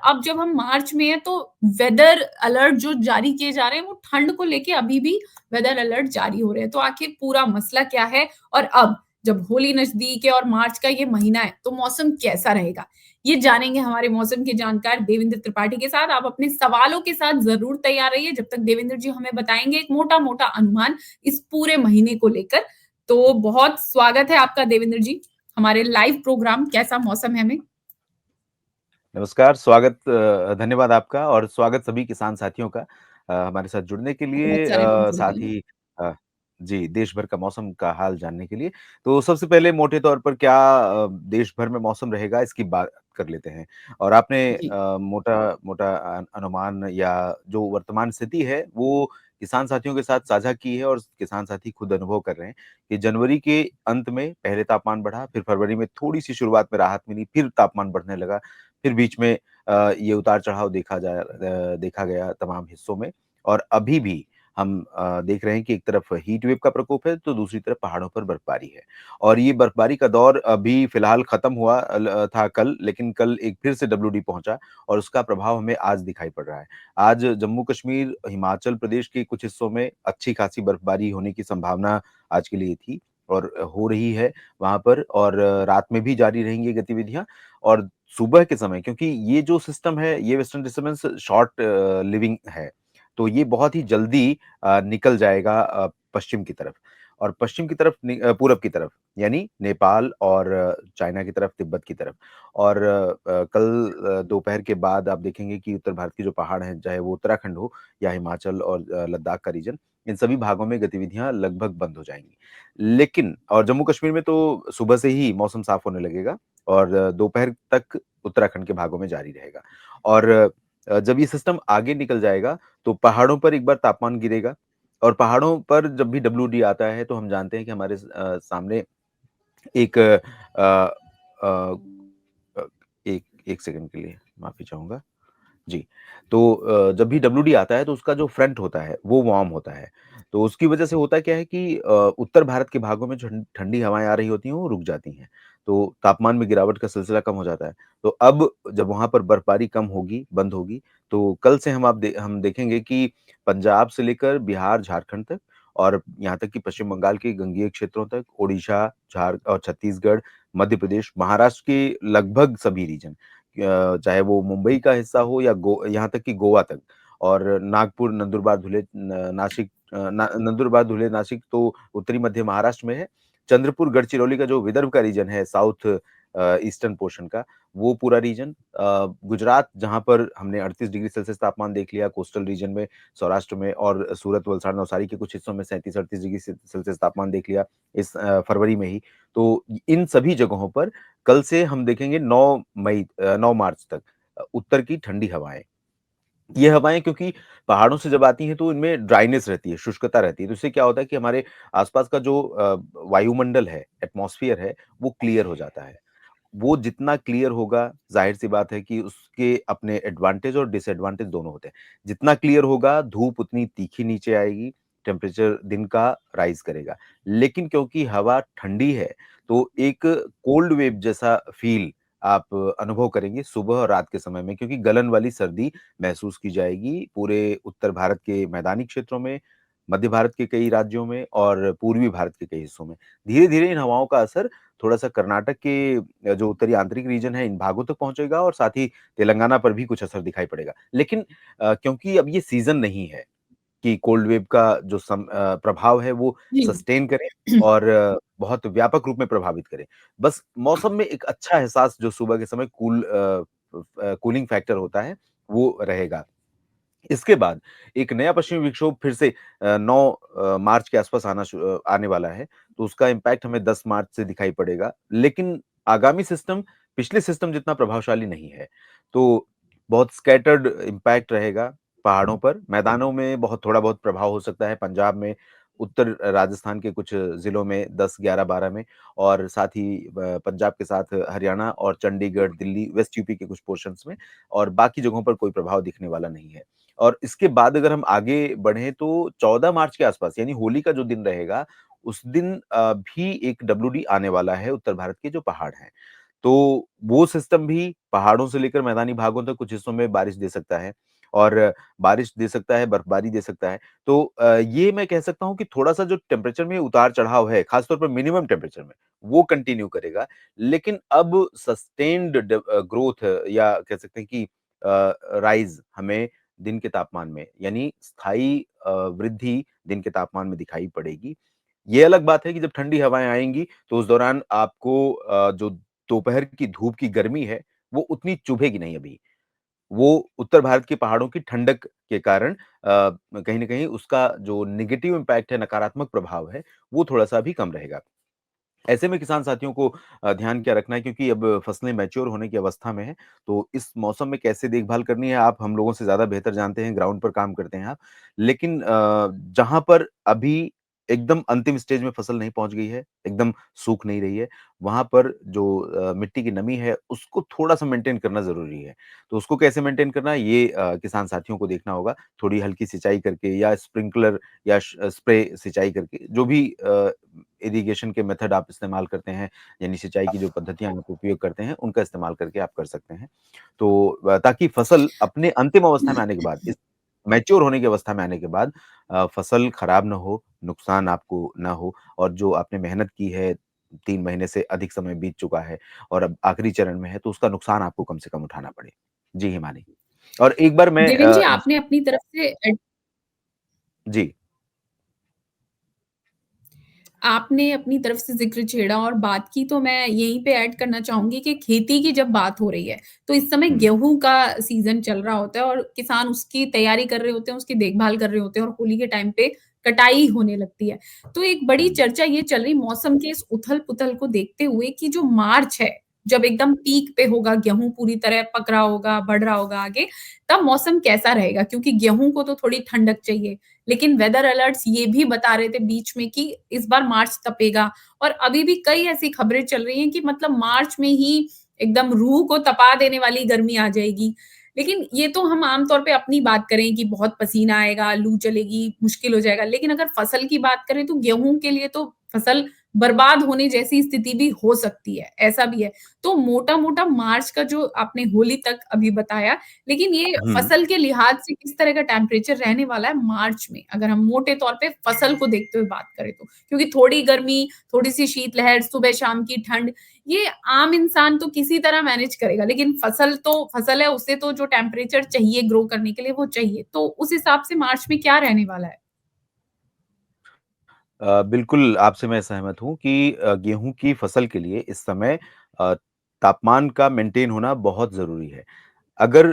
अब जब हम मार्च में हैं तो वेदर अलर्ट जो जारी किए जा रहे हैं वो ठंड को लेके अभी भी वेदर अलर्ट जारी हो रहे हैं। तो आखिर पूरा मसला क्या है? और अब जब होली नज़दीक है और मार्च का ये महीना है, तो मौसम कैसा रहेगा? ये जानेंगे हमारे मौसम के जानकार देवेंद्र त्रिपाठी के साथ। आप अपने सवालों के साथ ज़रूर तैयार रहिए, जब तक देवेंद्र जी हमें बताएँगे एक मोटा-मोटा अनुमान इस पूरे महीने को लेकर। तो बहुत स्वागत है आपका देवेंद्र जी, हमारे लाइव प्रोग्राम कैसा मौसम है में। नमस्कार, स्वागत धन्यवाद आपका और स्वागत सभी किसान साथियों का हमारे साथ जुड़ने के बहुत लिए सारे लोग जुड़ साथ गए हैं। ही अ, जी, देश भर का मौसम का हाल जानने के लिए। तो सबसे पहले मोटे तौर पर क्या देश भर में मौसम रहेगा इसकी बात कर लेते हैं। और आपने जी। मोटा-मोटा अनुमान या जो वर्तमान स्थिति है वो किसान साथियों के साथ साझा की है और किसान साथी खुद अनुभव कर रहे हैं कि जनवरी के अंत में पहले तापमान बढ़ा, फिर फरवरी में थोड़ी-सी शुरुआत में राहत मिली, फिर तापमान बढ़ने लगा। फिर बीच में ये उतार-चढ़ाव देखा गया तमाम हिस्सों में और अभी भी हम देख रहे हैं कि एक तरफ हीट वेव का प्रकोप है, तो दूसरी तरफ पहाड़ों पर बर्फबारी है। और ये बर्फबारी का दौर अभी फ़िलहाल खत्म हुआ था कल, लेकिन कल एक फिर से डब्ल्यूडी पहुँचा और उसका प्रभाव हमें आज दिखाई पड़ रहा है। आज जम्मू-कश्मीर, हिमाचल प्रदेश के कुछ हिस्सों में अच्छी खासी बर्फबारी होने की संभावना आज के लिए थी और हो रही है वहाँ पर और रात में भी जारी रहेंगी गतिविधियाँ और सुबह के समय क्योंकि ये जो सिस्टम है, ये वेस्टर्न डिस्टर्बेंस शॉर्ट लिविंग है, तो ये बहुत ही जल्दी निकल जाएगा पश्चिम की तरफ और पश्चिम की तरफ पूरब की तरफ, यानी नेपाल और चाइना की तरफ, तिब्बत की तरफ और कल दोपहर के बाद आप देखेंगे कि उत्तर भारत के जो पहाड़ हैं, चाहे वो उत्तराखंड हो या हिमाचल और लद्दाख का रीजन, इन सभी भागों में गतिविधियाँ लगभग बंद हो जाएँगी। लेकिन और जम्मू-कश्मीर में तो सुबह से ही मौसम साफ होने लगेगा और दोपहर तक उत्तराखंड के भागों में जारी रहेगा। और जब ये सिस्टम आगे निकल जाएगा, तो पहाड़ों पर एक बार तापमान गिरेगा और पहाड़ों पर जब भी डब्ल्यूडी आता है, तो हम जानते हैं कि हमारे सामने एक अ, एक 1 सेकंड के लिए माफ़ी चाहूँगा। जी, तो जब भी डब्ल्यूडी आता है तो उसका जो फ्रंट होता है, वो वार्म होता है। तो उसकी वजह से होता क्या है कि उत्तर भारत के भागों में जो ठंडी हवाएँ आ रही होती हैं, वो रुक जाती हैं। तो तापमान में गिरावट का सिलसिला कम हो जाता है। तो अब जब वहाँ पर बर्फबारी कम होगी, बंद होगी, तो कल से हम देखेंगे कि पंजाब से लेकर बिहार, झारखंड तक और यहाँ तक कि पश्चिम बंगाल के गंगेय क्षेत्रों तक, ओडिशा, झार और छत्तीसगढ़, मध्य प्रदेश, महाराष्ट्र के लगभग सभी रीजन चाहे वो मुंबई का हिस्सा हो या यहाँ तक कि गोवा तक और नागपुर, नंदुरबार, धुले न नासिक नंदुरबार, धुले, नासिक तो उत्तरी मध्य महाराष्ट्र में है। चंद्रपुर, गढ़चिरौली का जो विदर्भ का रीजन है साउथ ईस्टर्न पोर्शन का, वो पूरा रीजन गुजरात जहाँ पर हमने 38 डिग्री सेल्सियस तापमान देख लिया, कोस्टल रीजन में, सौराष्ट्र में और सूरत, वलसाड़, नवसारी के कुछ हिस्सों में 37-38 डिग्री सेल्सियस तापमान देख लिया इस फरवरी में ही। तो इन सभी जगहों पर कल से हम देखेंगे 9 मार्च तक उत्तर की ठंडी हवाएँ। ये हवाएँ क्योंकि पहाड़ों से जब आती हैं तो इनमें ड्राइनेस रहती है, शुष्कता रहती है। तो इससे क्या होता है कि हमारे आस-पास का जो वायुमंडल है, एटमॉस्फियर है, वो क्लियर हो जाता है। वो जितना क्लियर होगा, ज़ाहिर-सी बात है कि उसके अपने एडवांटेज और डिसएडवांटेज दोनों होते हैं। जितना क्लियर होगा, धूप उतनी तीखी नीचे आएगी, टेम्परेचर दिन का राइज़ करेगा। लेकिन क्योंकि हवा ठंडी है, तो एक कोल्ड वेव जैसा फ़ील आप अनुभव करेंगे सुबह और रात के समय में क्योंकि गलन वाली सर्दी महसूस की जाएगी पूरे उत्तर भारत के मैदानी क्षेत्रों में, मध्य भारत के कई राज्यों में और पूर्वी भारत के कई हिस्सों में। धीरे-धीरे इन हवाओं का असर थोड़ा-सा कर्नाटक के जो उत्तरी आंतरिक रीजन है, इन भागों तक पहुँचेगा और साथ ही तेलंगाना पर भी कुछ असर दिखाई पड़ेगा। लेकिन क्योंकि अब ये सीज़न नहीं है कि कोल्ड वेव का जो प्रभाव है वो जी। सस्टेन करे और बहुत व्यापक रूप में प्रभावित करे। बस मौसम में एक अच्छा एहसास जो सुबह के समय कूलिंग फैक्टर होता है, वो रहेगा। इसके बाद एक नया पश्चिमी विक्षोभ फिर से 9 मार्च के आसपास आने वाला है, तो उसका इम्पैक्ट हमें 10 मार्च से दिखाई पड़ेगा। लेकिन आगामी सिस्टम पिछले सिस्टम जितना प्रभावशाली नहीं है, तो बहुत स्कैटर्ड इम्पैक्ट रहेगा पहाड़ों पर, मैदानों में बहुत थोड़ा बहुत प्रभाव हो सकता है, पंजाब में, उत्तर राजस्थान के कुछ ज़िलों में 10, 11, 12 में और साथ ही पंजाब के साथ हरियाणा और चंडीगढ़, दिल्ली, वेस्ट यूपी के कुछ पोर्शन्स में और बाकी जगहों पर कोई प्रभाव दिखने वाला नहीं है। और इसके बाद अगर हम आगे बढ़ें तो 14 मार्च के आसपास यानी होली का जो दिन रहेगा, उस दिन भी एक डब्ल्यूडी आने वाला है उत्तर भारत के जो पहाड़ हैं। तो वो सिस्टम भी पहाड़ों से लेकर मैदानी भागों तक कुछ हिस्सों में बारिश दे सकता है और बारिश दे सकता है, बर्फबारी दे सकता है। तो ये मैं कह सकता हूँ कि थोड़ा-सा जो टेम्परेचर में उतार-चढ़ाव है, खास तौर पर मिनिमम टेम्परेचर में, वो कंटिन्यू करेगा। लेकिन अब सस्टेन्ड ग्रोथ या कह सकते हैं कि राइज़ हमें दिन के तापमान में यानी स्थायी वृद्धि दिन के तापमान में दिखाई पड़ेगी। ये अलग बात है कि जब ठंडी हवाएँ आएँगी, तो उस दौरान आपको जो दोपहर की धूप की गर्मी है, वो उतनी चुभेगी नहीं अभी। वो उत्तर भारत के पहाड़ों की ठंडक के कारण कहीं न कहीं उसका जो नेगेटिव इम्पैक्ट है, नकारात्मक प्रभाव है, वो थोड़ा-सा अभी कम रहेगा। ऐसे में किसान साथियों को ध्यान क्या रखना है क्योंकि अब फसलें मैच्योर होने की अवस्था में हैं, तो इस मौसम में कैसे देखभाल करनी है, आप हम लोगों से ज़्यादा बेहतर जानते हैं, ग्राउंड पर काम करते हैं आप। लेकिन जहाँ पर अभी एकदम अंतिम स्टेज में फसल नहीं पहुँच गई है, एकदम सूख नहीं रही है, वहाँ पर जो मिट्टी की नमी है, उसको थोड़ा-सा मेंटेन करना ज़रूरी है। तो उसको कैसे मेंटेन करना है, ये किसान साथियों को देखना होगा। थोड़ी हल्की सिंचाई करके या स्प्रिंकलर या स्प्रे सिंचाई करके, जो भी इरिगेशन के मेथड आप इस्तेमाल करते हैं, यानी सिंचाई की जो पद्धतियाँ आप उपयोग करते हैं, उनका इस्तेमाल करके आप कर सकते हैं। तो ताकि फसल अपने अंतिम अवस्था में आने के बाद, इस मैच्योर होने की अवस्था में आने के बाद फसल खराब ना हो, नुकसान आपको ना हो और जो आपने मेहनत की है, 3 महीने से अधिक समय बीत चुका है और अब आखिरी चरण में है, तो उसका नुकसान आपको कम से कम उठाना पड़े। जी, हिमानी। और एक बार मैं देवेन जी, आपने अपनी तरफ से जी। आपने अपनी तरफ से ज़िक्र छेड़ा और बात की तो मैं यहीं पे ऐड करना चाहूँगी कि खेती की जब बात हो रही है, तो इस समय हुँ, गेहूँ का सीज़न चल रहा होता है और किसान उसकी तैयारी कर रहे होते हैं, उसकी देखभाल कर रहे होते हैं और होली के टाइम पे कटाई होने लगती है। तो एक बड़ी हुँ। चर्चा ये चल रही मौसम के इस उथल-पुथल को देखते हुए कि जो मार्च है, जब एकदम पीक पे होगा, गेहूँ पूरी तरह पक रहा होगा, बढ़ रहा होगा आगे, तब मौसम कैसा रहेगा? क्योंकि गेहूँ को तो थोड़ी ठंडक चाहिए। लेकिन वेदर अलर्ट्स ये भी बता रहे थे बीच में कि इस बार मार्च तपेगा और अभी भी कई ऐसी खबरें चल रही हैं कि मतलब मार्च में ही एकदम रूह को तपा देने वाली गर्मी आ जाएगी। लेकिन ये तो हम आम तौर पे अपनी बात करें कि बहुत पसीना आएगा, लू चलेगी, मुश्किल हो जाएगा। लेकिन अगर फसल की बात करें तो गेहूँ के लिए तो फसल बर्बाद होने जैसी स्थिति भी हो सकती है, ऐसा भी है। तो मोटा-मोटा मार्च का जो आपने होली तक अभी बताया लेकिन ये हुँ। फसल के लिहाज से किस तरह का टेम्परेचर रहने वाला है मार्च में? अगर हम मोटे तौर पे फसल को देखते हुए बात करें तो। क्योंकि थोड़ी गर्मी, थोड़ी-सी शीतलहर, सुबह-शाम की ठंड, ये आम इंसान तो किसी तरह मैनेज करेगा, लेकिन फसल तो फसल है, उसे तो जो टेम्परेचर चाहिए ग्रो करने के लिए, वो चाहिए। तो उस हिसाब से मार्च में क्या रहने वाला है? बिल्कुल आपसे मैं सहमत हूँ कि गेहूँ की फसल के लिए इस समय अ, तापमान का मेंटेन होना बहुत ज़रूरी है। अगर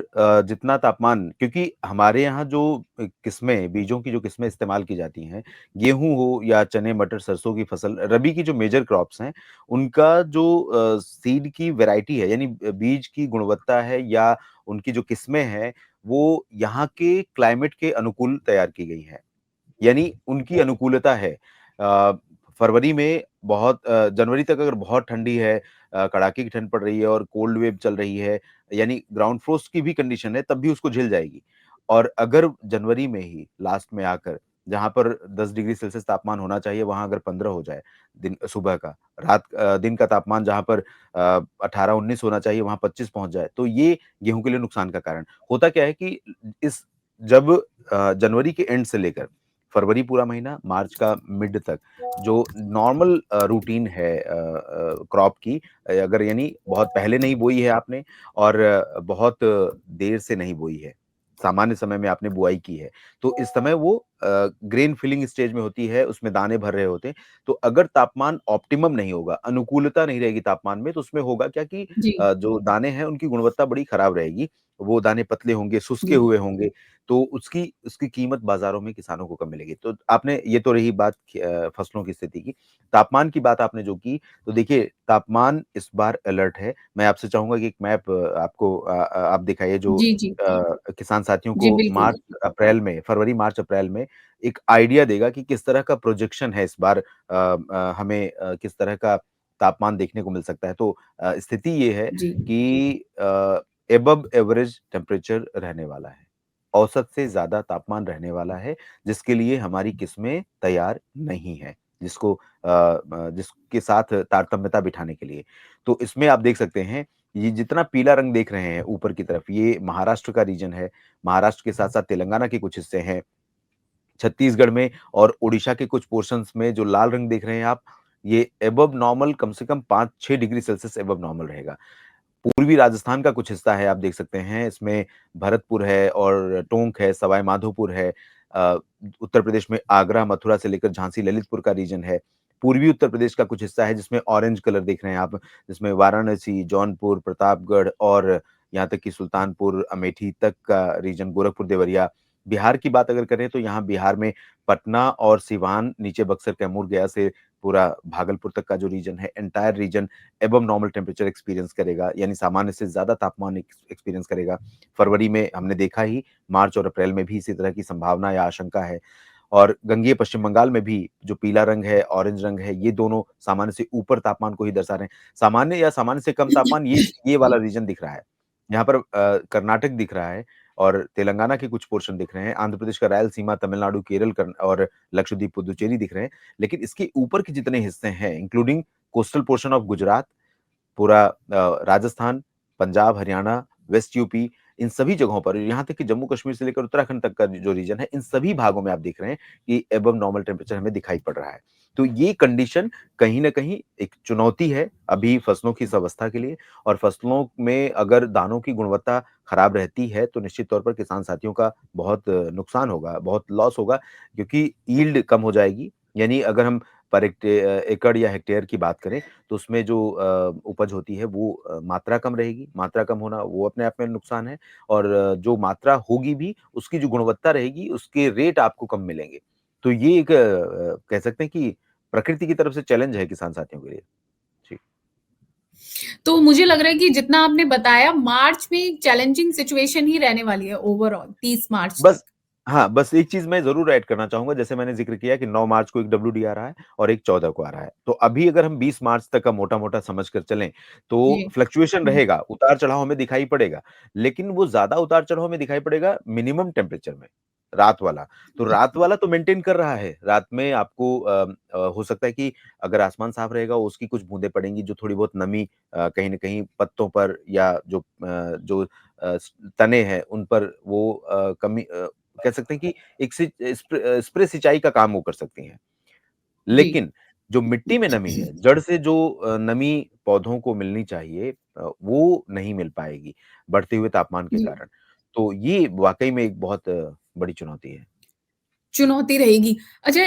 जितना तापमान क्योंकि हमारे यहाँ जो किस्में बीजों की जो किस्में इस्तेमाल की जाती हैं, गेहूँ हो या चने, मटर, सरसों की फसल, रबी की जो मेजर क्रॉप्स हैं, उनका जो सीड की वैरायटी है यानी बीज की गुणवत्ता है या उनकी जो किस्में हैं, वो यहाँ के क्लाइमेट के अनुकूल तैयार की गई हैं। यानी उनकी अनुकूलता है। फरवरी में जनवरी तक अगर बहुत ठंडी है कड़ाके की ठंड पड़ रही है और कोल्ड वेव चल रही है, यानी ग्राउंड फ्रोस्ट की भी कंडीशन है, तब भी उसको झेल जाएगी। और अगर जनवरी में ही लास्ट में आकर जहाँ पर 10 डिग्री सेल्सियस तापमान होना चाहिए, वहाँ अगर 15 हो जाए दिन सुबह का, दिन का तापमान जहाँ पर 18-19 होना चाहिए, वहाँ 25 पहुँच जाए, तो ये गेहूँ के लिए नुकसान का कारण। होता क्या है कि इस जब जनवरी के एंड से लेकर फरवरी पूरा महीना, मार्च का मिड तक जो नॉर्मल रूटीन है क्रॉप की अगर यानी बहुत पहले नहीं बोई है आपने और बहुत देर से नहीं बोई है, सामान्य समय में आपने बुआई की है, तो इस समय वो ग्रेन फिलिंग स्टेज में होती है, उसमें दाने भर रहे होते हैं। तो अगर तापमान ऑप्टिमम नहीं होगा, अनुकूलता नहीं रहेगी तापमान में, तो उसमें होगा क्या कि जी, जो दाने हैं, उनकी गुणवत्ता बड़ी खराब रहेगी। वो दाने पतले होंगे, सुसके जी, हुए होंगे, तो उसकी उसकी कीमत बाज़ारों में किसानों को कम मिलेगी। तो आपने ये तो रही बात फसलों की स्थिति की। तापमान की बात आपने जो की, तो देखिए तापमान इस बार अलर्ट है। मैं आपसे चाहूँगा कि एक मैप आपको आप दिखाइए जो जी, जी। किसान साथियों जी, को बिल्कुल। फरवरी, मार्च, अप्रैल में एक आइडिया देगा कि किस तरह का प्रोजेक्शन है इस बार हमें किस तरह का तापमान देखने को मिल सकता है। तो स्थिति ये है जी, कि अबव एवरेज टेम्परेचर रहने वाला है। औसत से ज़्यादा तापमान रहने वाला है, जिसके लिए हमारी किस्में तैयार नहीं हैं। जिसके साथ तारतम्यता बिठाने के लिए। तो इसमें आप देख सकते हैं, ये जितना पीला रंग देख रहे हैं ऊपर की तरफ, ये महाराष्ट्र का रीजन है। महाराष्ट्र के साथ-साथ तेलंगाना के कुछ हिस्से हैं। छत्तीसगढ़ में और ओडिशा के कुछ पोर्शन्स में जो लाल रंग देख रहे हैं आप, ये अबव नॉर्मल कम से कम 5-6 डिग्री सेल्सियस अबव नॉर्मल रहेगा। पूर्वी राजस्थान का कुछ हिस्सा है, आप देख सकते हैं, इसमें भरतपुर है और टोंक है, सवाई माधोपुर है। अ, उत्तर प्रदेश में आगरा, मथुरा से लेकर झांसी, ललितपुर का रीजन है। पूर्वी उत्तर प्रदेश का कुछ हिस्सा है जिसमें ऑरेंज कलर देख रहे हैं आप, जिसमें वाराणसी, जौनपुर, प्रतापगढ़ और यहाँ तक कि सुल्तानपुर, अमेठी तक का रीजन, गोरखपुर, देवरिया। बिहार की बात अगर करें तो यहाँ बिहार में पटना और सिवान, नीचे बक्सर, कैमूर, गया से पूरा भागलपुर तक का जो रीजन है, entire reason above normal temperature experience करेगा, यानी सामान्य से ज़्यादा तापमान एक्सपीरियंस करेगा। फरवरी में हमने देखा ही, मार्च और अप्रैल में भी इसी तरह की संभावना या आशंका है। और गंगेय पश्चिम बंगाल में भी जो पीला रंग है, ऑरेंज रंग है, ये दोनों सामान्य से ऊपर तापमान को ही दर्शा रहे हैं। सामान्य या सामान्य से कम तापमान, ये वाला रीजन दिख रहा है। यहाँ पर कर्नाटक दिख रहा है और तेलंगाना के कुछ पोर्शन दिख रहे हैं, आंध्र प्रदेश का रायलसीमा, तमिलनाडु, केरल और लक्षद्वीप, पुदुचेरी दिख रहे हैं। लेकिन इसके ऊपर के जितने हिस्से हैं, including coastal portion of Gujarat, पूरा राजस्थान, पंजाब, हरियाणा, वेस्ट यूपी, इन सभी जगहों पर, यहाँ तक कि जम्मू कश्मीर से लेकर उत्तराखंड तक का जो रीजन है, इन सभी भागों में आप देख रहे हैं कि अबव नॉर्मल टेम्परेचर हमें दिखाई पड़ रहा है। तो ये कंडीशन कहीं न कहीं एक चुनौती है अभी फसलों की इस अवस्था के लिए, और फसलों में अगर दानों की गुणवत्ता खराब रहती है, तो निश्चित तौर पर किसान साथियों का बहुत नुकसान होगा, बहुत लॉस होगा, क्योंकि यील्ड कम हो जाएगी। यानी अगर हम पर एकड़ या हेक्टेयर की बात करें, तो उसमें जो उपज होती है वो मात्रा कम रहेगी, मात्रा कम होना वो अपने आप में नुकसान है, और जो मात्रा होगी भी, उसकी जो गुणवत्ता रहेगी, उसके रेट आपको कम मिलेंगे। तो ये एक कह सकते हैं कि प्रकृति की तरफ से चैलेंज है किसान साथियों के लिए। जी। तो मुझे लग रहा है कि जितना आपने बताया, मार्च में एक चैलेंजिंग सिचुएशन ही रहने वाली है ओवरऑल 30 मार्च तक। बस हाँ, बस एक चीज़ मैं ज़रूर ऐड करना चाहूँगा, जैसे मैंने ज़िक्र किया कि 9 मार्च को एक डब्ल्यूडी आ रहा है और एक 14 को आ रहा है। तो अभी अगर हम 20 मार्च तक का मोटा-मोटा समझ कर चलें, तो जी। फ्लक्चुएशन हुँ। रहेगा, उतार-चढ़ाव हमें दिखाई पड़ेगा। लेकिन वो ज़्यादा उतार-चढ़ाव हमें दिखाई पड़ेगा मिनिमम टेम्परेचर में, रात वाला। तो रात अच्छा। वाला तो मेंटेन कर रहा है, रात में आपको हो सकता है कि अगर आसमान साफ रहेगा, उसकी कुछ बूँदें पड़ेंगी, जो थोड़ी बहुत नमी कहीं न कहीं पत्तों पर या जो तने हैं, उन पर वो कह सकते हैं कि एक स्प्रे सिंचाई का काम वो कर सकती हैं। जी। लेकिन जो मिट्टी में नमी है, जड़ से जो नमी पौधों को मिलनी चाहिए, वो नहीं मिल पाएगी, बढ़ते हुए तापमान के जी। कारण। तो ये वाक़ई में एक बहुत बड़ी चुनौती है। चुनौती रहेगी। अच्छा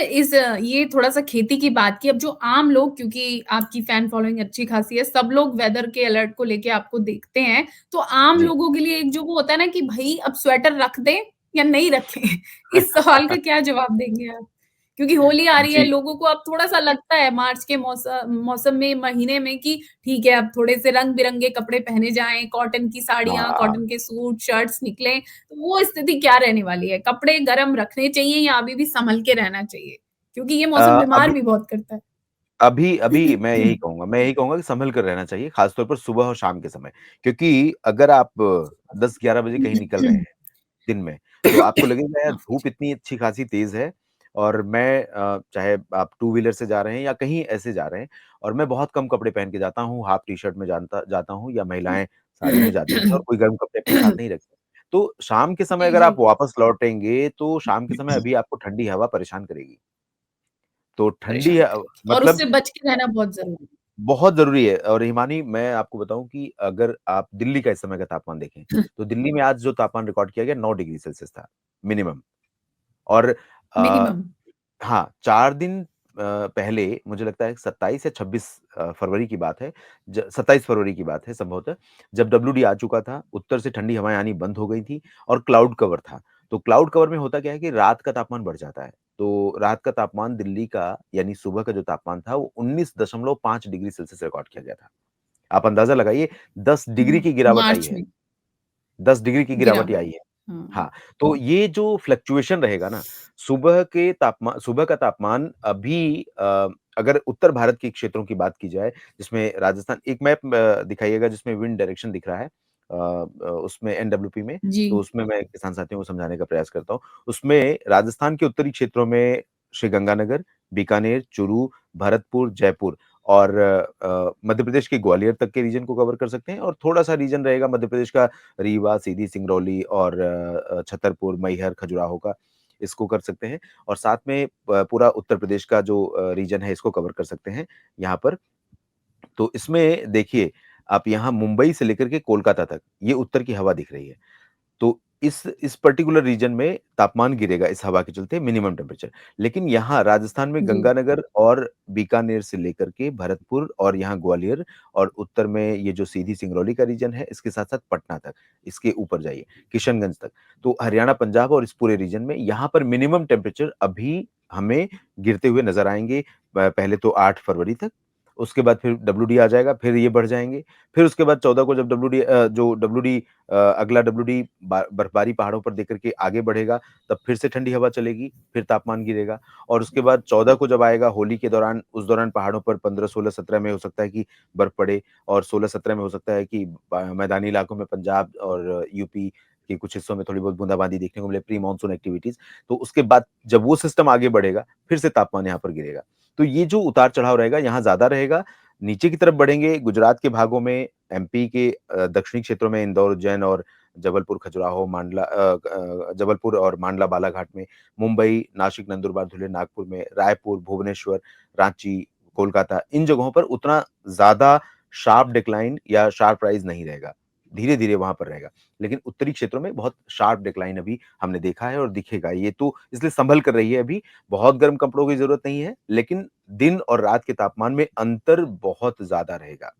ये थोड़ा-सा खेती की बात की, अब जो आम लोग क्योंकि आपकी फैन फॉलोइंग अच्छी खासी है, सब लोग वेदर के अलर्ट को लेके आपको देखते हैं, तो आम जी। लोगों के लिए एक जो वो होता है ना कि भई अब स्वेटर रख दें या नहीं रखें? इस सवाल का क्या जवाब देंगे आप? क्योंकि होली आ रही है, जी। लोगों को अब थोड़ा-सा लगता है मार्च के मौसम में, महीने में कि ठीक है, अब थोड़े से रंग-बिरंगे कपड़े पहने जाएँ, कॉटन की साड़ियाँ, हाँ। कॉटन के सूट, शर्ट्स निकलें। तो वो स्थिति क्या रहने वाली है? कपड़े गरम रखने चाहिए या अभी भी सँभल के रहना चाहिए? क्योंकि ये मौसम बीमार अभी भी बहुत करता है। अभी अभी मैं यही कहूँगा कि सँभल कर रहना चाहिए, ख़ास तौर पर सुबह और शाम के समय। क्योंकि अगर आप 10-11 बजे कहीं निकल रहे हैं दिन में, तो आपको लगेगा यार माफ़ धूप कीजिए। इतनी अच्छी खासी तेज़ है, और मैं चाहे आप टू व्हीलर से जा रहे हैं या कहीं ऐसे जा रहे हैं, और मैं बहुत कम कपड़े पहन के जाता हूँ, हाफ टी-शर्ट में जानता जाता हूँ, या महिलाएँ साड़ी में जाती हैं और कोई गर्म कपड़े अपने साथ नहीं रखती। तो शाम के समय जी, अगर जी। आप वापस लौटेंगे, तो शाम के समय अभी आपको ठंडी हवा परेशान करेगी। तो ठंडी परेशान करेगी और मतलब उससे बच के रहना बहुत ज़रूरी है। बहुत ज़रूरी है। और हिमानी, मैं आपको बताऊँ कि अगर आप दिल्ली का इस समय का तापमान देखें, तो दिल्ली में आज जो तापमान रिकॉर्ड किया गया 9 डिग्री सेल्सियस था, मिनिमम। और अ, मिनिमम। हाँ, 4 दिन पहले मुझे लगता है 27 या 26 फरवरी की बात है, ज 27 फरवरी की बात है संभवतः, जब डब्ल्यूडी आ चुका था, उत्तर से ठंडी हवाएँ आनी बंद हो गई थी और क्लाउड कवर था। तो क्लाउड कवर में होता क्या है कि रात का तापमान बढ़ जाता है। तो रात का तापमान दिल्ली का, यानी सुबह का जो तापमान था, वो 19.5 डिग्री सेल्सियस रिकॉर्ड किया गया था। आप अंदाज़ा लगाइए, 10 डिग्री की गिरावट आई मार्च है, में 10 डिग्री की गिरावट ही गिरावट। आई है। हाँ। हाँ, तो ये जो फ्लक्चुएशन रहेगा ना, सुबह का तापमान अभी अगर उत्तर भारत के क्षेत्रों की बात की जाए, जिसमें राजस्थान, एक मैप दिखाइएगा जिसमें विंड डायरेक्शन दिख रहा है, उसमें एनडब्ल्यूपी में, जी। तो उसमें मैं किसान साथियों को समझाने का प्रयास करता हूँ। उसमें राजस्थान के उत्तरी क्षेत्रों में श्रीगंगानगर, बीकानेर, चुरू, भरतपुर, जयपुर और मध्य प्रदेश के ग्वालियर तक के रीजन को कवर कर सकते हैं और थोड़ा-सा रीजन रहेगा मध्य प्रदेश का रीवा, सीधी, सिंगरौली और छतरपुर, मैहर, खजुराहो का, इसको कर सकते हैं और साथ में पूरा उत्तर प्रदेश का जो रीजन है इसको कवर कर सकते हैं यहाँ पर। तो इसमें देखिए, आप यहाँ मुंबई से लेकर के कोलकाता तक ये उत्तर की हवा दिख रही है। तो इस पर्टिकुलर रीजन में तापमान गिरेगा इस हवा के चलते मिनिमम टेम्परेचर। लेकिन यहाँ राजस्थान में जी। गंगानगर और बीकानेर से लेकर के भरतपुर और यहाँ ग्वालियर और उत्तर में ये जो सीधी सिंगरौली का रीजन है, इसके साथ-साथ पटना तक, इसके ऊपर जाइए, किशनगंज तक। तो हरियाणा, पंजाब और इस पूरे रीजन में यहाँ पर मिनिमम टेम्परेचर अभी हमें गिरते हुए नज़र आएँगे। पहले तो 8 फरवरी तक, उसके बाद फिर डब्ल्यूडी आ जाएगा, फिर ये बढ़ जाएँगे। फिर उसके बाद 14 को जब डब्ल्यूडी अगला डब्ल्यूडी बर्फबारी पहाड़ों पर देकर के आगे बढ़ेगा, तब फिर से ठंडी हवा चलेगी, फिर तापमान गिरेगा और उसके बाद 14 को जब आएगा होली के दौरान, उस दौरान पहाड़ों पर 15, 16, 17 में हो सकता है कि बर्फ पड़े और 16-17 में हो सकता है कि मैदानी इलाकों में पंजाब और यूपी के कुछ हिस्सों में थोड़ी बहुत बूंदाबांदी देखने को मिले, प्री मानसून एक्टिविटीज़। तो उसके बाद जब वो सिस्टम आगे बढ़ेगा, फिर से तापमान यहाँ पर गिरेगा। तो ये जो उतार-चढ़ाव रहेगा, यहाँ ज़्यादा रहेगा। नीचे की तरफ बढ़ेंगे, गुजरात के भागों में, एमपी के दक्षिणी क्षेत्रों में इंदौर, उज्जैन और जबलपुर, खजुराहो, जबलपुर और मांडला, बालाघाट में, मुंबई, नासिक, नंदुरबार, धुले, नागपुर में, रायपुर, भुवनेश्वर, रांची, कोलकाता, इन जगहों पर उतना ज़्यादा शार्प डिक्लाइन या शार्प राइज़ नहीं रहेगा। धीरे-धीरे वहाँ पर रहेगा। लेकिन उत्तरी क्षेत्रों में बहुत शार्प डिक्लाइन अभी हमने देखा है और दिखेगा। ये तो इसलिए सँभल कर रही है अभी, बहुत गर्म कपड़ों की ज़रूरत नहीं है, लेकिन दिन और रात के तापमान में अंतर बहुत ज़्यादा रहेगा।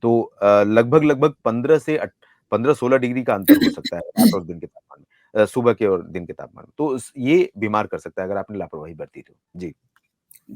तो लगभग-लगभग 15-16 डिग्री का अंतर हो सकता है रात और दिन के तापमान में, सुबह के और दिन के तापमान में। तो ये बीमार कर सकता है अगर आपने लापरवाही बरती तो। जी।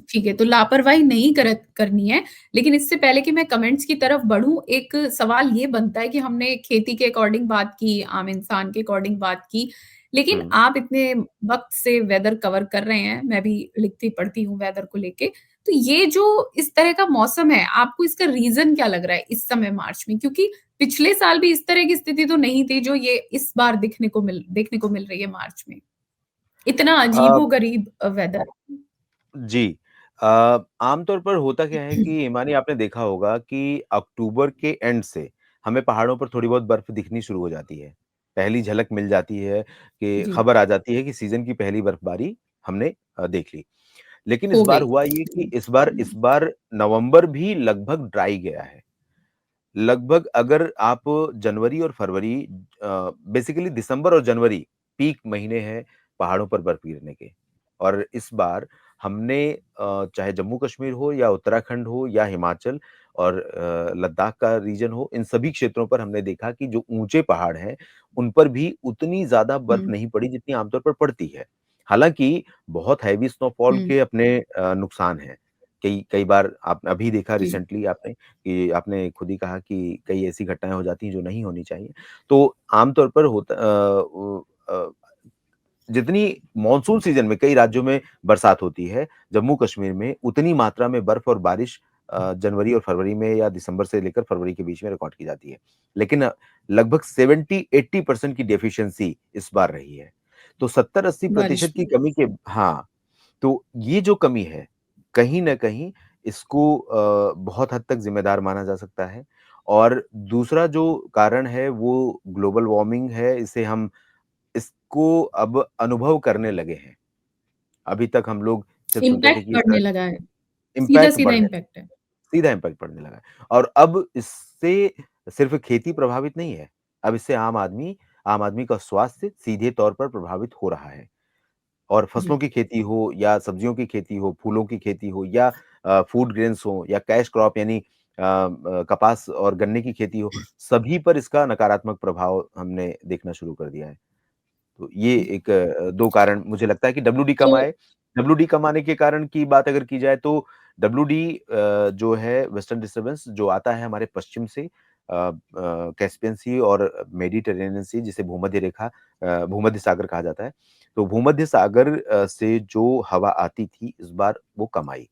ठीक है, तो लापरवाही नहीं करनी है, लेकिन इससे पहले कि मैं कमेंट्स की तरफ बढ़ूँ, एक सवाल ये बनता है कि हमने खेती के अकॉर्डिंग बात की, आम इंसान के अकॉर्डिंग बात की, लेकिन हुँ। आप इतने वक़्त से वेदर कवर कर रहे हैं, मैं भी लिखती-पढ़ती हूँ वेदर को लेके, तो ये जो इस तरह का मौसम है, आपको इसका रीज़न क्या लग रहा है इस समय मार्च में? क्योंकि पिछले साल भी इस तरह की स्थिति तो नहीं थी, जो ये इस बार देखने को मिल रही है मार्च में। इतना अ, अजीबो-गरीब वेदर। जी। आमतौर पर होता क्या है कि इमानी आपने देखा होगा कि अक्टूबर के एंड से हमें पहाड़ों पर थोड़ी बहुत बर्फ दिखनी शुरू हो जाती है। पहली झलक मिल जाती है कि जी, खबर आ जाती है कि सीज़न की पहली बर्फबारी हमने देख ली। लेकिन इस हो बार गई। हुआ ये कि इस बार नवंबर भी लगभग ड्राई गया है। लगभग अगर आप जनवरी और फरवरी बेसिकली दिसंबर और जनवरी पीक महीने हैं पहाड़ों पर बर्फ गिरने के। और इस बार हमने चाहे जम्मू-कश्मीर हो या उत्तराखंड हो या हिमाचल और लद्दाख का रीजन हो, इन सभी क्षेत्रों पर हमने देखा कि जो ऊँचे पहाड़ हैं, उन पर भी उतनी ज़्यादा बर्फ हुँ, नहीं पड़ी जितनी आमतौर पर पड़ती है। हालाँकि बहुत हेवी स्नोफॉल हुँ, के अपने नुकसान हैं। कई कई बार आप अभी देखा जी, रिसेंटली आपने कि आपने खुद ही कहा कि कई ऐसी घटनाएँ हो जाती हैं जो नहीं होनी चाहिए। तो आमतौर पर जितनी मानसून सीज़न में कई राज्यों में बरसात होती है, जम्मू-कश्मीर में उतनी मात्रा में बर्फ और बारिश जनवरी और फरवरी में या दिसंबर से लेकर फरवरी के बीच में रिकॉर्ड की जाती है। लेकिन लगभग 70-80% की डेफिशिएंसी इस बार रही है। तो बारिश 70-80% की में। कमी के हाँ, तो ये जो कमी है, कहीं न कहीं इसको बहुत हद तक ज़िम्मेदार माना जा सकता है और दूसरा जो कारण है वो ग्लोबल वार्मिंग है, इसे हम इसको अब अनुभव करने लगे हैं। अभी तक हम लोग सिर्फ़ सुनते थे इम्पैक्ट कि पड़ने लगा है, इम्पैक्ट सीधा-सीधा बढ़ने इम्पैक्ट है। सीधा इम्पैक्ट पड़ने लगा है और अब इससे सिर्फ़ खेती प्रभावित नहीं है, अब इससे आम आदमी का स्वास्थ्य सीधे तौर पर प्रभावित हो रहा है। और फसलों जी, की खेती हो या सब्जियों की खेती हो, फूलों की खेती हो या फूड ग्रेन्स हो या कैश क्रॉप यानी कपास और गन्ने की खेती हो, सभी पर इसका नकारात्मक प्रभाव हमने देखना शुरू कर दिया है। तो ये जी। एक 2 कारण मुझे लगता है कि डब्ल्यूडी तो कम आए। डब्ल्यूडी कम आने के कारण की बात अगर की जाए तो डब्ल्यूडी जो है वेस्टर्न डिस्टर्बेंस जो आता है हमारे पश्चिम से कैस्पियन सी और मेडिटेरेनियन सी जिसे भूमध्य सागर कहा जाता है। तो भूमध्य सागर से जो हवा आती थी इस बार वो कम आई।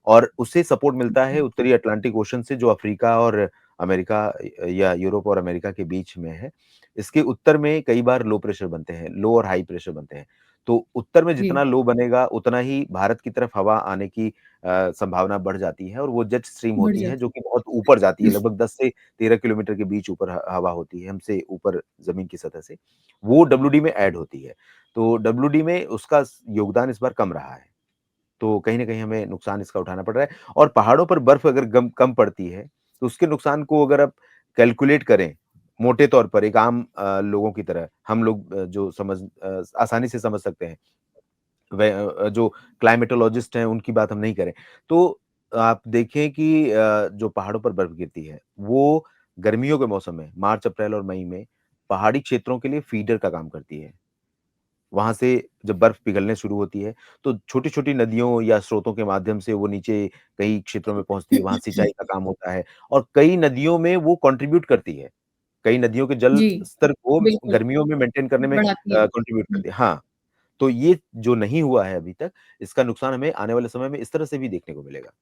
और उससे सपोर्ट मिलता है उत्तरी अटलांटिक ओशन से जो अफ्रीका और अमेरिका या यूरोप और अमेरिका के बीच में है। इसके उत्तर में कई बार लो प्रेशर बनते हैं, लो और हाई प्रेशर बनते हैं। तो उत्तर में जी, जितना लो बनेगा, उतना ही भारत की तरफ हवा आने की संभावना बढ़ जाती है और वो जेट स्ट्रीम बढ़ होती है, जाती जो कि बहुत ऊपर जाती है, लगभग 10 से 13 किलोमीटर के बीच ऊपर ह हवा होती है, हमसे ऊपर ज़मीन की सतह से। वो डब्ल्यूडी में ऐड होती है। तो डब्ल्यूडी में उसका स योगदान इस बार कम रहा है। तो कहीं न कहीं हमें नुकसान इसका उठाना पड़ रहा है और पहाड़ों पर बर्फ अगर गम कम पड़ती है, तो उसके नुकसान को अगर आप कैलकुलेट करें, मोटे तौर पर एक आम लोगों की तरह, हम लोग जो आसानी से समझ सकते हैं। जो क्लाइमेटोलॉजिस्ट हैं उनकी बात हम नहीं करें। तो आप देखें कि जो पहाड़ों पर बर्फ गिरती है, वो गर्मियों के मौसम में मार्च, अप्रैल और मई में पहाड़ी क्षेत्रों के लिए फीडर का काम करती है। वहाँ से जब बर्फ पिघलने शुरू होती है, तो छोटी-छोटी नदियों या स्रोतों के माध्यम से वो नीचे कई क्षेत्रों में पहुँचती है, वहाँ सिंचाई का काम होता है और कई नदियों में वो कंट्रीब्यूट करती है। कई नदियों के जल जी, स्तर को बिल्कुल, गर्मियों में मेंटेन करने में बढ़ाती है। कंट्रीब्यूट हुँ। करती है। हाँ, तो ये जो नहीं हुआ है अभी तक, इसका नुकसान हमें आने वाले समय में इस तरह से भी देखने को मिलेगा।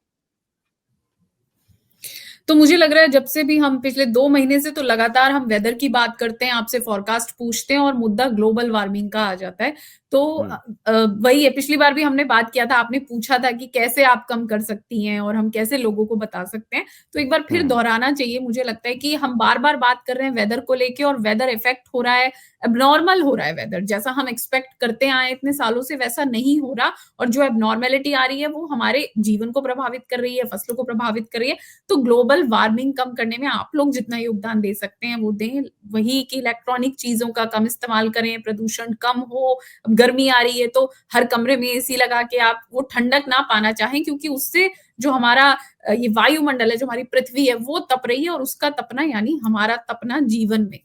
तो मुझे लग रहा है जब से भी हम पिछले 2 महीने से तो लगातार हम वेदर की बात करते हैं, आपसे फ़ॉरकास्ट पूछते हैं और मुद्दा ग्लोबल वार्मिंग का आ जाता है। तो हुँ, वही है पिछली बार भी हमने बात किया था, आपने पूछा था कि कैसे आप कम कर सकती हैं और हम कैसे लोगों को बता सकते हैं। तो एक बार फिर हुँ, दोहराना चाहिए मुझे लगता है कि हम बार-बार बात कर रहे हैं वेदर को लेके और वेदर इफ़ेक्ट हो रहा है, एब्नॉर्मल हो रहा है वेदर। जैसा हम एक्सपेक्ट करते आए हैं इतने सालों से वैसा नहीं हो रहा और जो एब्नॉर्मैलिटी आ रही है वो हमारे जीवन को प्रभावित कर रही है, फसलों को प्रभावित कर रही है। तो ग्लोबल वार्मिंग कम करने में आप लोग जितना योगदान दे सकते हैं वो दें। वही कि इलेक्ट्रॉनिक चीज़ों का कम इस्तेमाल करें, प्रदूषण कम हो। अब गर्मी आ रही है तो हर कमरे में एसी लगा के आप वो ठंडक ना पाना चाहें क्योंकि उससे जो हमारा ये वायुमंडल है, जो हमारी पृथ्वी है वो तप रही है और उसका तपना यानी हमारा तपना जीवन में।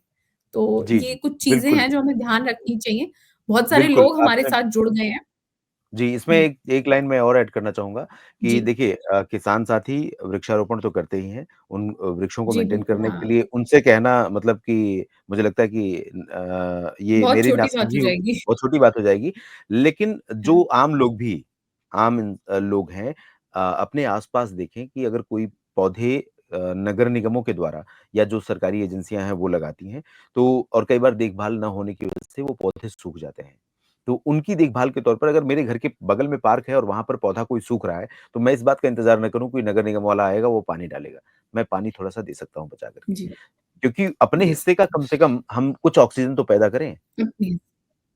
तो जी, ये जी। कुछ चीज़ें बिल्कुल, हैं जो हमें ध्यान रखनी चाहिए। बहुत सारे बिल्कुल, लोग हमारे आपने साथ जुड़ गए हैं। जी, इसमें हुँ, एक एक लाइन मैं और ऐड करना चाहूँगा कि जी। देखिए किसान साथी वृक्षारोपण तो करते ही हैं। उन वृक्षों को जी, मेंटेन बिल्कुल, करने के हाँ। लिए उनसे कहना मतलब कि मुझे लगता है कि ये बहुत मेरी छोटी बात हो नासमझी जाएगी। बहुत छोटी बात हो जाएगी। लेकिन हाँ, जो आम लोग भी लोग हैं अपने आस-पास देखें कि अगर कोई पौधे नगर निगमों के द्वारा या जो सरकारी एजेंसियाँ हैं वो लगाती हैं, तो और कई बार देखभाल ना होने की वजह से वो पौधे सूख जाते हैं। तो उनकी देखभाल के तौर पर अगर मेरे घर के बगल में पार्क है और वहाँ पर पौधा कोई सूख रहा है, तो मैं इस बात का इंतज़ार ना करूँ कोई नगर निगम वाला आएगा वो पानी डालेगा। मैं पानी थोड़ा-सा दे सकता हूँ बचा कर के। जी, क्योंकि अपने जी। हिस्से का कम से कम हम कुछ ऑक्सीजन तो पैदा करें। अपनी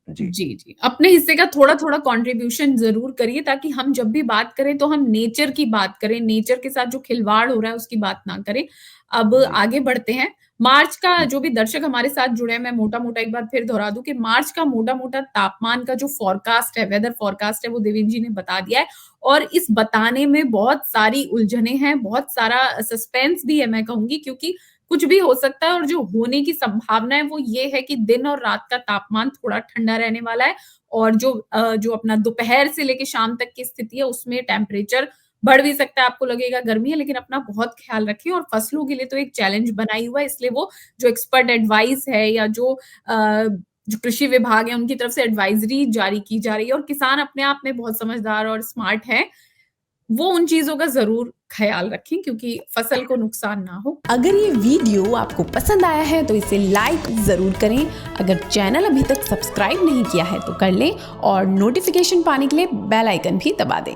जी, जी, जी। अपने हिस्से का थोड़ा-थोड़ा कंट्रीब्यूशन ज़रूर करिए ताकि हम जब भी बात करें तो हम नेचर की बात करें, नेचर के साथ जो खिलवाड़ हो रहा है उसकी बात ना करें। अब जी। आगे बढ़ते हैं। मार्च का हुँ, जो भी दर्शक हमारे साथ जुड़े हैं, मैं मोटा-मोटा एक बार फिर दोहरा दूँ कि मार्च का मोटा-मोटा तापमान का जो फ़ॉरकास्ट है, वेदर फ़ॉरकास्ट है वो देवेंद्र जी ने बता दिया है और इस बताने में बहुत सारी उलझनें हैं, बहुत सारा सस्पेंस भी है मैं कहूँगी क्योंकि कुछ भी हो सकता है और जो होने की संभावना है वो ये है कि दिन और रात का तापमान थोड़ा ठंडा रहने वाला है और जो अपना दोपहर से लेके शाम तक की स्थिति है उसमें टेम्परेचर बढ़ भी सकता है, आपको लगेगा गर्मी है लेकिन अपना बहुत ख़्याल रखें और फसलों के लिए तो एक चैलेंज बना ही हुआ है इसलिए वो जो एक्सपर्ट एडवाइस है या जो कृषि विभाग है उनकी तरफ से एडवाइज़री जारी की जा रही है और किसान अपने आप में बहुत समझदार और स्मार्ट हैं। वो उन चीज़ों का ज़रूर ख़्याल रखें क्योंकि फसल को नुकसान ना हो। अगर ये वीडियो आपको पसंद आया है तो इसे लाइक ज़रूर करें। अगर चैनल अभी तक सब्सक्राइब नहीं किया है तो कर लें और नोटिफिकेशन पाने के लिए बेल आइकन भी दबा दें।